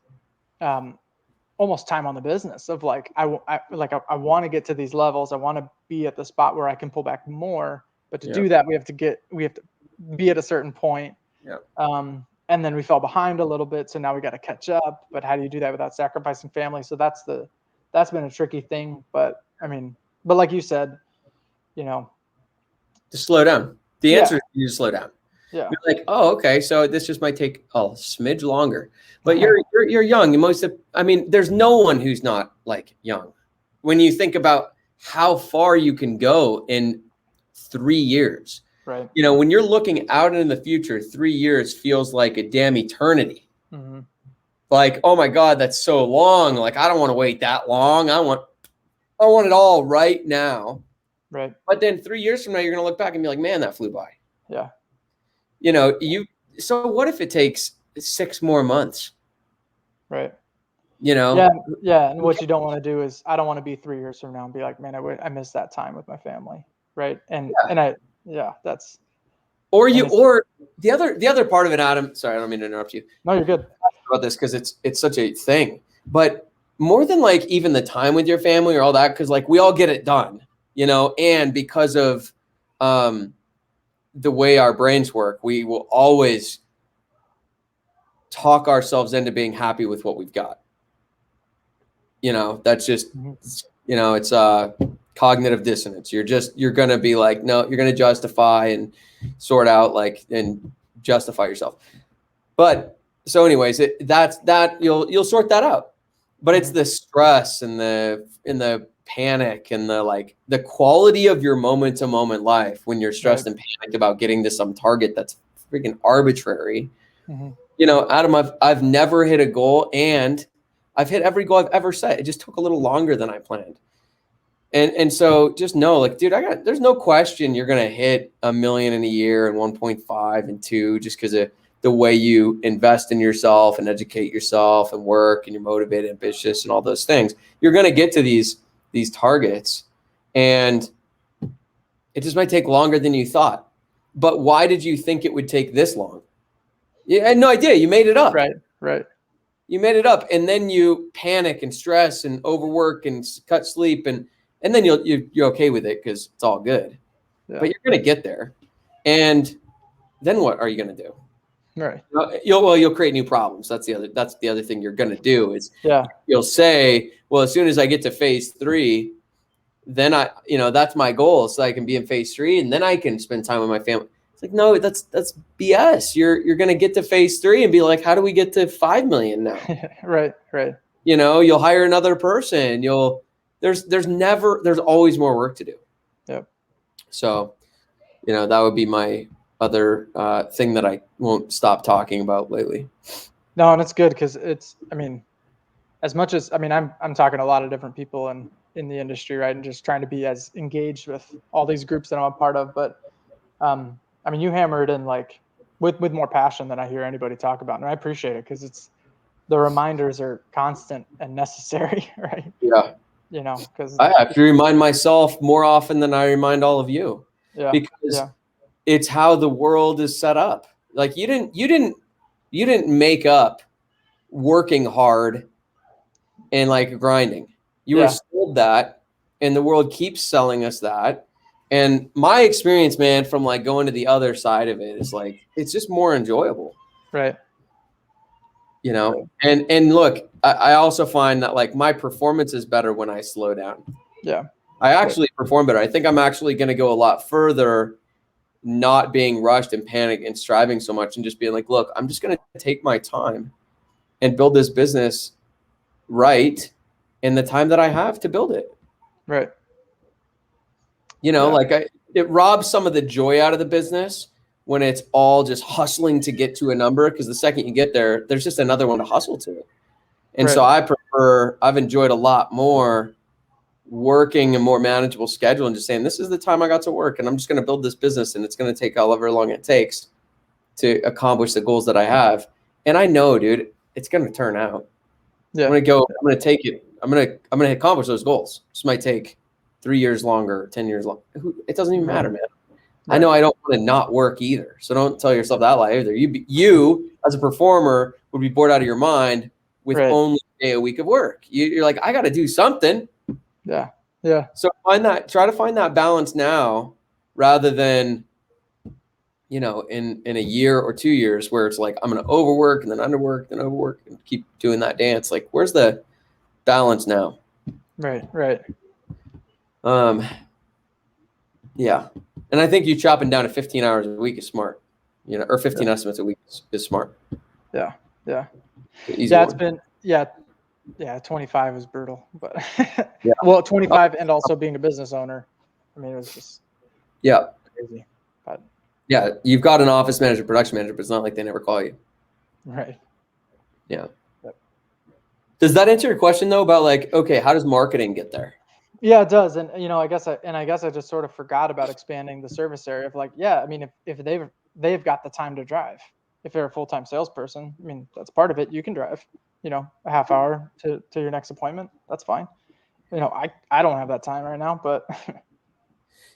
almost time on the business of like, I want to get to these levels. I want to be at the spot where I can pull back more, but to do that, we have to be at a certain point. And then we fell behind a little bit. So now we got to catch up, but how do you do that without sacrificing family? So that's been a tricky thing, but like you said, you know,
to slow down. The answer is you slow down.
Yeah.
You're like, oh, okay, so this just might take a smidge longer. But you're young. There's no one who's not like young. When you think about how far you can go in 3 years.
Right.
You know, when you're looking out in the future, 3 years feels like a damn eternity.
Mm-hmm.
Like, oh my God, that's so long. Like, I don't want to wait that long. I want it all right now.
Right.
But then 3 years from now, you're going to look back and be like, man, that flew by.
Yeah.
You know, so what if it takes 6 more months?
Right.
You know?
Yeah. And what you don't want to do is, I don't want to be 3 years from now and be like, man, I missed that time with my family. Right. That's. Or
the other part of it, Adam, sorry, I don't mean to interrupt you.
No, you're good.
About this, because it's such a thing. But more than like even the time with your family or all that, because like we all get it done, you know, and because of the way our brains work, we will always talk ourselves into being happy with what we've got. You know, that's just, you know, it's cognitive dissonance. You're going to be like, no, you're going to justify and sort out and justify yourself. But so anyways, you'll sort that out, but it's the stress and the panic and the quality of your moment to moment life when you're stressed and panicked about getting to some target that's freaking arbitrary. You know, Adam, I've never hit a goal, and I've hit every goal I've ever set. It just took a little longer than I planned. And so just know, like, dude, there's no question you're going to hit $1 million in a year and 1.5 and 2 just because of the way you invest in yourself and educate yourself and work and you're motivated, ambitious, and all those things. You're going to get to these targets, and it just might take longer than you thought. But why did you think it would take this long? You had no idea. You made it up.
Right.
You made it up, and then you panic and stress and overwork and cut sleep, and then you're okay with it because it's all good. Yeah. But you're going to get there, and then what are you going to do?
Right.
You'll create new problems. That's the other thing you're going to do is you'll say, well, as soon as I get to phase 3, then that's my goal. So I can be in phase 3 and then I can spend time with my family. It's like, no, that's BS. You're going to get to phase 3 and be like, how do we get to 5 million now?
Right.
You'll hire another person. There's always more work to do.
Yep. So,
that would be my other thing that I won't stop talking about lately.
No, and it's good because as much as I'm talking to a lot of different people in the industry, right, and just trying to be as engaged with all these groups that I'm a part of. But you hammer it in like with more passion than I hear anybody talk about, and I appreciate it because the reminders are constant and necessary, right?
Yeah.
Because
I have to remind myself more often than I remind all of you.
Yeah.
Because it's how the world is set up. Like you didn't make up working hard and like grinding. You were sold that, and the world keeps selling us that. And my experience, man, from like going to the other side of it is like it's just more enjoyable.
Right.
And look, I also find that like my performance is better when I slow down.
Yeah.
I actually perform better. I think I'm actually going to go a lot further not being rushed and panicked and striving so much and just being like, look, I'm just going to take my time and build this business right in the time that I have to build it.
Right.
It robs some of the joy out of the business when it's all just hustling to get to a number, because the second you get there, there's just another one to hustle to. And so I've enjoyed a lot more working a more manageable schedule and just saying, this is the time I got to work and I'm just going to build this business and it's going to take however long it takes to accomplish the goals that I have. And I know, dude, it's going to turn out. Yeah. I'm going to take it. I'm going to accomplish those goals. This might take 3 years longer, 10 years longer. It doesn't even matter, man. Right. I know I don't want to not work either. So don't tell yourself that lie either. You as a performer would be bored out of your mind with only a day a week of work. You're like, I got to do something.
Yeah. Yeah.
So try to find that balance now rather than, in a year or 2 years where it's like, I'm going to overwork and then underwork, then overwork and keep doing that dance. Like, where's the balance now?
Right.
Yeah. And I think you chopping down to 15 hours a week is smart, or 15 estimates a week is smart.
Yeah.
It's
been, 25 was brutal, but well, 25 and also being a business owner. It was just crazy. But
you've got an office manager, production manager, but it's not like they never call you.
Right.
Yeah. Yep. Does that answer your question though about like, okay, how does marketing get there?
Yeah, it does. And I guess I just sort of forgot about expanding the service area of like, if they've got the time to drive, if they're a full-time salesperson, that's part of it. You can drive, a half hour to your next appointment. That's fine. I don't have that time right now, but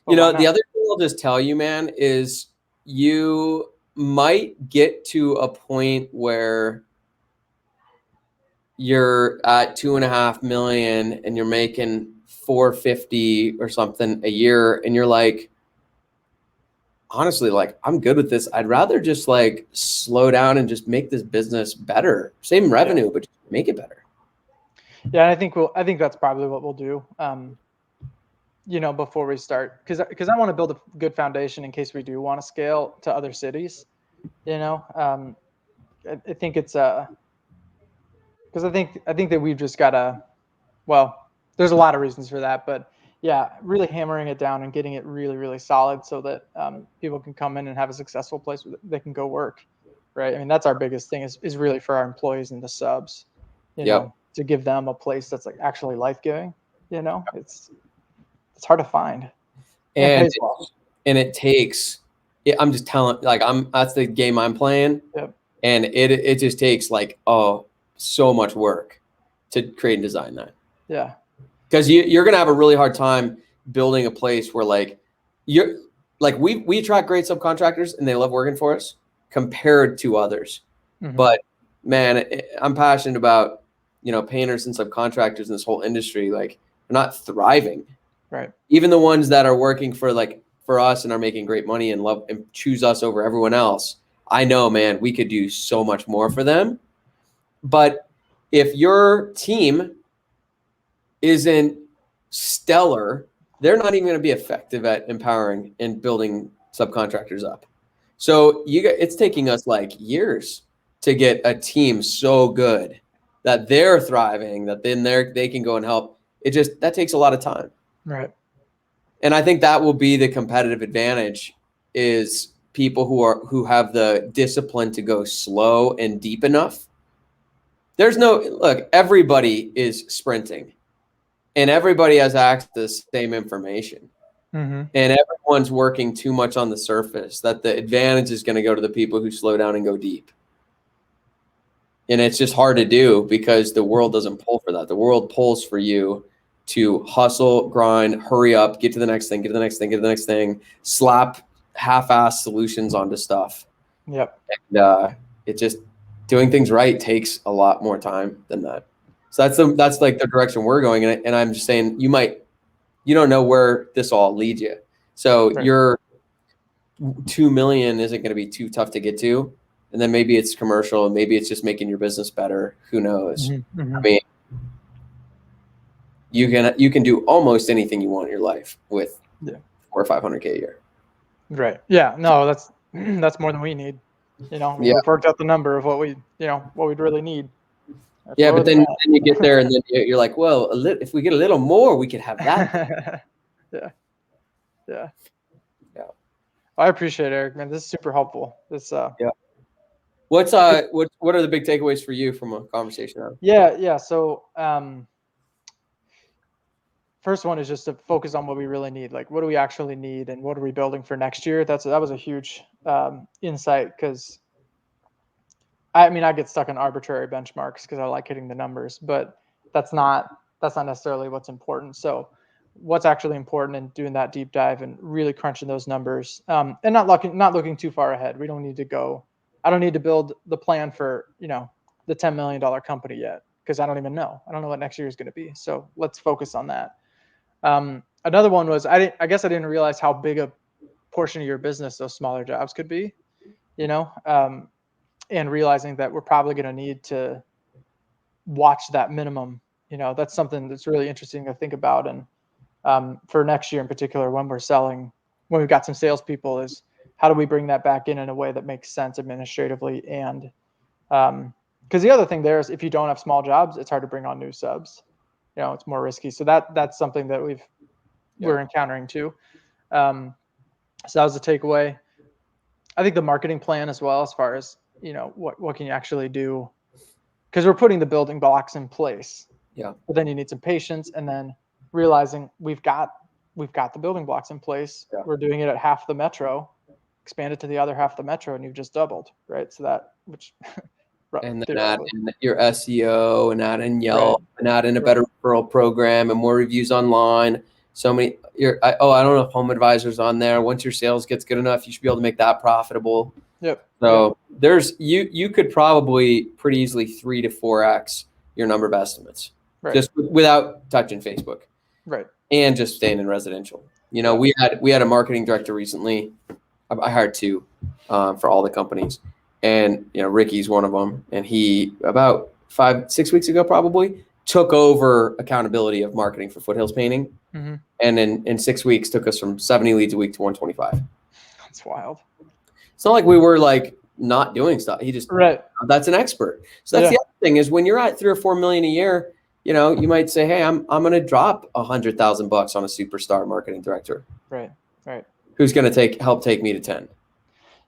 the other thing I'll just tell you, man, is you might get to a point where you're at 2.5 million and you're making 450 or something a year. And you're like, honestly, like, I'm good with this. I'd rather just like slow down and just make this business better. Same revenue, but just make it better.
Yeah. I think that's probably what we'll do. Before we start, because I want to build a good foundation in case we do want to scale to other cities. I think it's because I think that we've just got to, there's a lot of reasons for that, but really hammering it down and getting it really, really solid so that people can come in and have a successful place where they can go work, right? That's our biggest thing is really for our employees and the subs, to give them a place that's like actually life-giving. It's hard to find.
And it takes, I'm just telling, like, that's the game I'm playing.
Yep.
And it just takes like, so much work to create and design that.
Yeah.
Because you're going to have a really hard time building a place where like we attract great subcontractors and they love working for us compared to others. Mm-hmm. But man, I'm passionate about, painters and subcontractors in this whole industry. Like, they're not thriving.
Right.
Even the ones that are working for us and are making great money and love and choose us over everyone else. I know, man, we could do so much more for them. But if your team isn't stellar they're not even going to be effective at empowering and building subcontractors up. So it's taking us like years to get a team so good that they're thriving, that then they can go and help. That takes a lot of time.
Right.
And I think that will be the competitive advantage, is people who have the discipline to go slow and deep enough. Look, everybody is sprinting and everybody has access to the same information.
Mm-hmm.
And everyone's working too much on the surface, that the advantage is going to go to the people who slow down and go deep. And it's just hard to do because the world doesn't pull for that. The world pulls for you to hustle, grind, hurry up, get to the next thing, get to the next thing, get to the next thing, slap half-assed solutions onto stuff.
Yep.
And it just, doing things right takes a lot more time than that. So that's like the direction we're going in. And I'm just saying, you don't know where this all leads you. So
Right.
your 2 million isn't going to be too tough to get to. And then maybe it's commercial, and maybe it's just making your business better. Who knows?
Mm-hmm. Mm-hmm.
I mean, you can do almost anything you want in your life with 400 or 500K a year.
Right. Yeah. No, that's more than we need. We've worked out the number of what we'd really need.
Yeah, but then you get there and then you're like, well, if we get a little more, we could have that.
Yeah. I appreciate it, Eric, man. This is super helpful.
Yeah. What are the big takeaways for you from a conversation?
Yeah. So, first one is just to focus on what we really need. Like, what do we actually need, and what are we building for next year? That was a huge insight, because I get stuck on arbitrary benchmarks because I like hitting the numbers, but that's not necessarily what's important. So what's actually important, and doing that deep dive and really crunching those numbers, and not looking too far ahead. I don't need to build the plan for, the $10 million company yet, because I don't even know. I don't know what next year is going to be. So let's focus on that. Another one was, I guess I didn't realize how big a portion of your business those smaller jobs could be, and realizing that we're probably going to need to watch that minimum. That's something that's really interesting to think about. And for next year in particular, when we've got some salespeople, is how do we bring that back in a way that makes sense administratively? And because the other thing there is, if you don't have small jobs, it's hard to bring on new subs. It's more risky. So that's something that we're encountering too. So that was a takeaway. I think the marketing plan as well, as far as, what can you actually do? Because we're putting the building blocks in place.
Yeah.
But then you need some patience, and then realizing we've got the building blocks in place.
Yeah.
We're doing it at half the metro, expand it to the other half of the metro, and you've just doubled, right? So
and then add in your SEO, and add in Yelp,
right.
and add in a better referral program and more reviews online. So many. I don't know if Home Advisor's on there. Once your sales gets good enough, you should be able to make that profitable.
Yep.
So you could probably pretty easily 3 to 4x your number of estimates,
right,
just without touching Facebook,
right,
and just staying in residential. We had a marketing director recently. I hired 2 for all the companies, and Ricky's one of them. And he, about 5-6 weeks ago, probably took over accountability of marketing for Foothills Painting, and in 6 weeks took us from 70 leads a week to 125.
That's wild.
It's not like we were like not doing stuff. He just, that's an expert. So that's the other thing, is when you're at 3 or 4 million a year, you might say, hey, I'm going to drop $100,000 on a superstar marketing director.
Right.
Who's going to help take me to 10.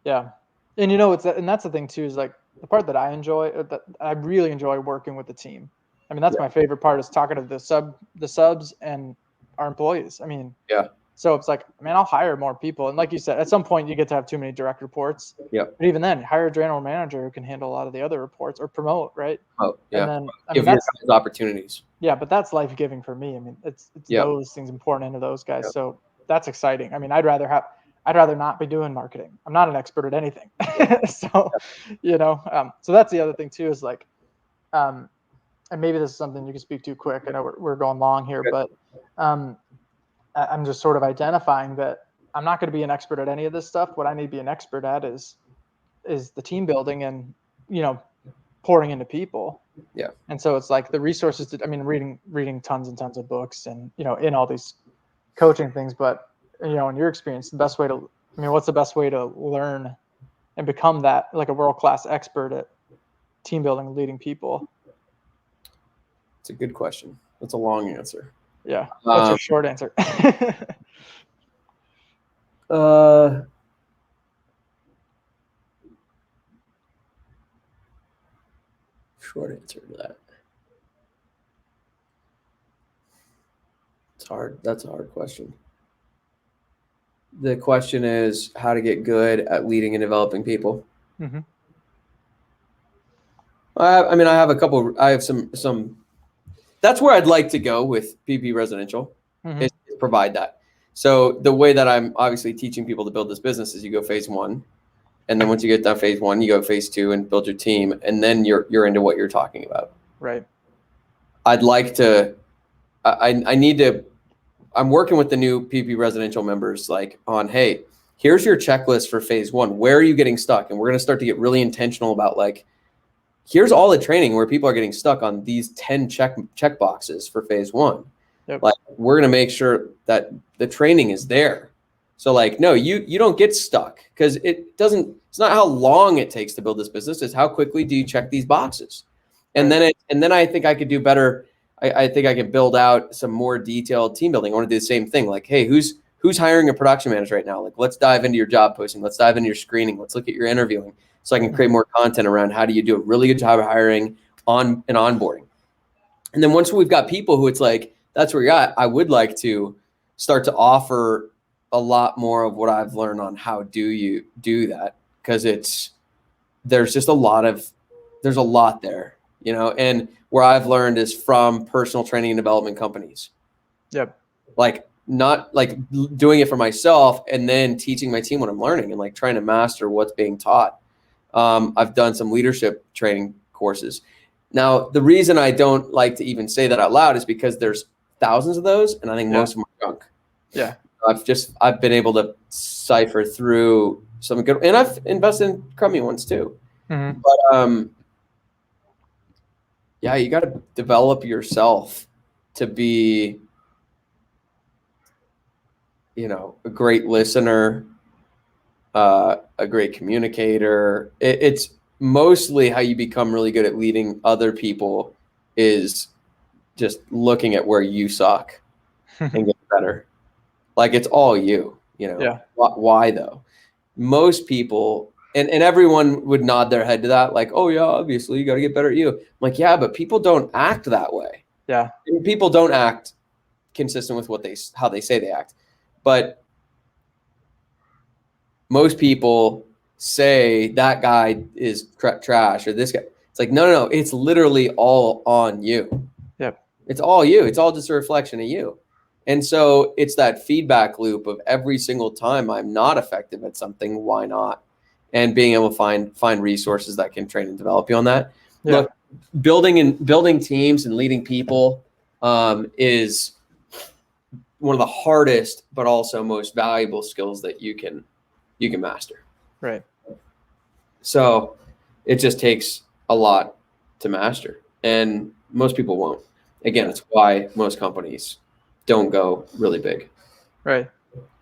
Yeah. And and that's the thing too, is like the part that I enjoy, that I really enjoy working with the team. That's my favorite part, is talking to the subs and our employees. So it's like, I'll hire more people. And like you said, at some point you get to have too many direct reports.
Yeah.
But even then, hire a general manager who can handle a lot of the other reports, or promote, right?
Oh, yeah.
And then
give that's opportunities.
Yeah, but that's life-giving for me. It's those things important into those guys. So that's exciting. I'd rather not be doing marketing. I'm not an expert at anything. So, so that's the other thing too, is like, and maybe this is something you can speak to quick. I know we're going long here, but I'm just sort of identifying that I'm not going to be an expert at any of this stuff. What I need to be an expert at is the team building and, pouring into people.
Yeah.
And so it's like the resources reading tons and tons of books, and, in all these coaching things, but in your experience, what's the best way to learn and become that, like, a world-class expert at team building, leading people?
It's a good question. That's a long answer.
Yeah. What's your short answer?
Short answer to that. It's hard. That's a hard question. The question is how to get good at leading and developing people.
Mm-hmm.
I have some. That's where I'd like to go with PP Residential, is provide that. So the way that I'm obviously teaching people to build this business is you go phase 1, and then once you get done phase 1, you go phase 2 and build your team, and then you're into what you're talking about.
Right.
I'd like to. I need to. I'm working with the new PP Residential members, like, on, hey, here's your checklist for phase 1. Where are you getting stuck? And we're going to start to get really intentional about, like, here's all the training where people are getting stuck on these 10 check boxes for phase 1.
Yep.
Like, we're going to make sure that the training is there. So, like, no, you don't get stuck, because it's not how long it takes to build this business. It's how quickly do you check these boxes. And then I think I could do better. I think I can build out some more detailed team building. I want to do the same thing. Like, hey, who's hiring a production manager right now? Like, let's dive into your job posting. Let's dive into your screening. Let's look at your interviewing, so I can create more content around how do you do a really good job of hiring and onboarding. And then once we've got people who it's like, that's where you're at, I would like to start to offer a lot more of what I've learned on how do you do that. Because there's a lot there, and where I've learned is from personal training and development companies.
Yep.
Like, not like doing it for myself and then teaching my team what I'm learning and, like, trying to master what's being taught. I've done some leadership training courses. Now, the reason I don't like to even say that out loud is because there's thousands of those, and I think most of them are junk.
Yeah.
I've been able to cipher through some good, and I've invested in crummy ones too.
Mm-hmm.
But yeah, you got to develop yourself to be, a great listener, a great communicator. It's mostly how you become really good at leading other people is just looking at where you suck and get better. Like, it's all you,
Yeah.
Why though? Most people, and everyone would nod their head to that, like, oh yeah, obviously you got to get better at you. I'm like, yeah, but people don't act that way.
Yeah.
And people don't act consistent with how they say they act. But most people say that guy is trash or this guy. It's like, no. It's literally all on you.
Yep.
It's all you. It's all just a reflection of you. And so it's that feedback loop of every single time I'm not effective at something, why not? And being able to find resources that can train and develop you on that. Yeah. Look, building teams and leading people is one of the hardest, but also most valuable skills that you can master.
Right.
So it just takes a lot to master, and most people won't. Again, it's why most companies don't go really big.
Right.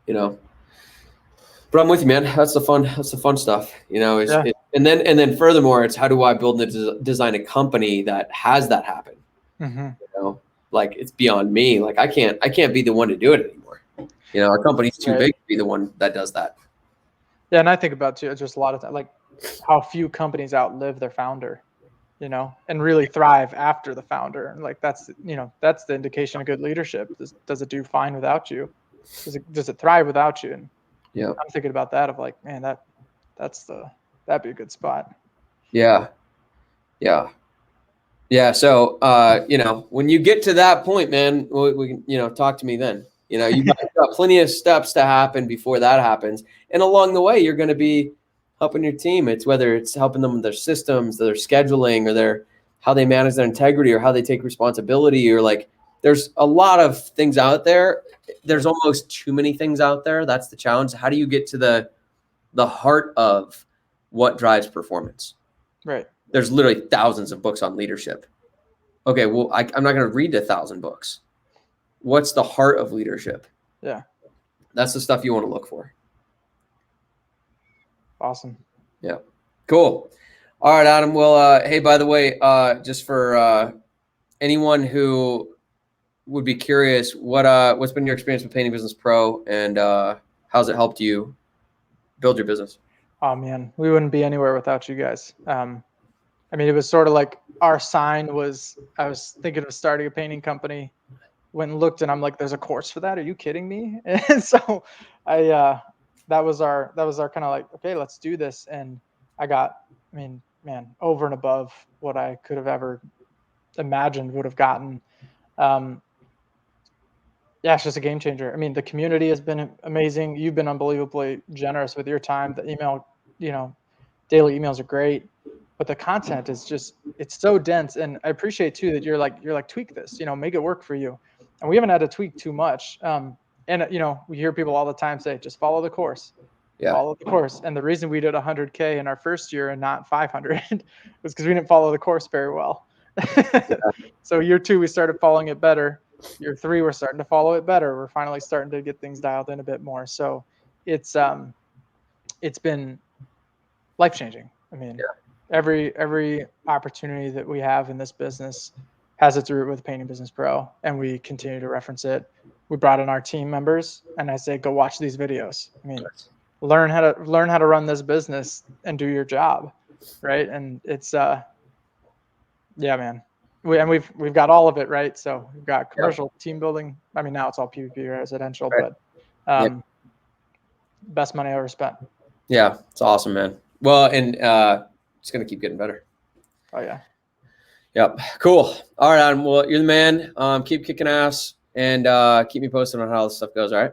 But I'm with you, man. That's the fun stuff. And then furthermore, it's how do I build and design a company that has that happen?
Mm-hmm.
Like, it's beyond me. Like, I can't be the one to do it anymore. Our company's too big to be the one that does that.
Yeah, and I think about too, just a lot of that, like how few companies outlive their founder, and really thrive after the founder. And like that's the indication of good leadership. Does it do fine without you? Does it thrive without you? And
yeah,
I'm thinking about that of like, man, that'd be a good spot.
Yeah. So when you get to that point, man, we can talk to me then. You've got plenty of steps to happen before that happens. And along the way, you're going to be helping your team. It's whether it's helping them with their systems, their scheduling, or how they manage their integrity, or how they take responsibility, or like, there's a lot of things out there. There's almost too many things out there. That's the challenge. How do you get to the heart of what drives performance?
Right.
There's literally thousands of books on leadership. Okay, well, I'm not going to read 1,000 books. What's the heart of leadership?
Yeah.
That's the stuff you want to look for.
Awesome.
Yeah. Cool. All right, Adam. Well, hey, by the way, just for anyone who would be curious, what's been your experience with Painting Business Pro, and how's it helped you build your business?
Oh man, we wouldn't be anywhere without you guys. I mean, it was sort of like our sign was, I was thinking of starting a painting company, went and looked, and I'm like, there's a course for that? Are you kidding me? And so that was our kind of like, okay, let's do this. And I mean, man, over and above what I could have ever imagined would have gotten. Um, yeah, it's just a game changer. I mean, the community has been amazing. You've been unbelievably generous with your time. The email, daily emails are great, but the content is just, it's so dense. And I appreciate too that you're like tweak this, make it work for you. And we haven't had to tweak too much. And we hear people all the time say, just follow the course.
Yeah.
Follow the course. And the reason we did 100K in our first year and not 500 was because we didn't follow the course very well. So year 2, we started following it better. Year 3, we're starting to follow it better. We're finally starting to get things dialed in a bit more. So it's been life-changing. I mean, every opportunity that we have in this business has its root with Painting Business Pro, and we continue to reference it. We brought in our team members, and I say, go watch these videos. I mean, learn how to run this business and do your job, right? And it's yeah, man. We've got all of it, right? So we've got commercial, team building. I mean, now it's all PvP residential,
Right.
but best money I ever spent.
Yeah, it's awesome, man. Well, and it's gonna keep getting better.
Oh yeah.
Yep. Cool. All right, Adam. Well, you're the man. Keep kicking ass, and keep me posted on how this stuff goes. All right.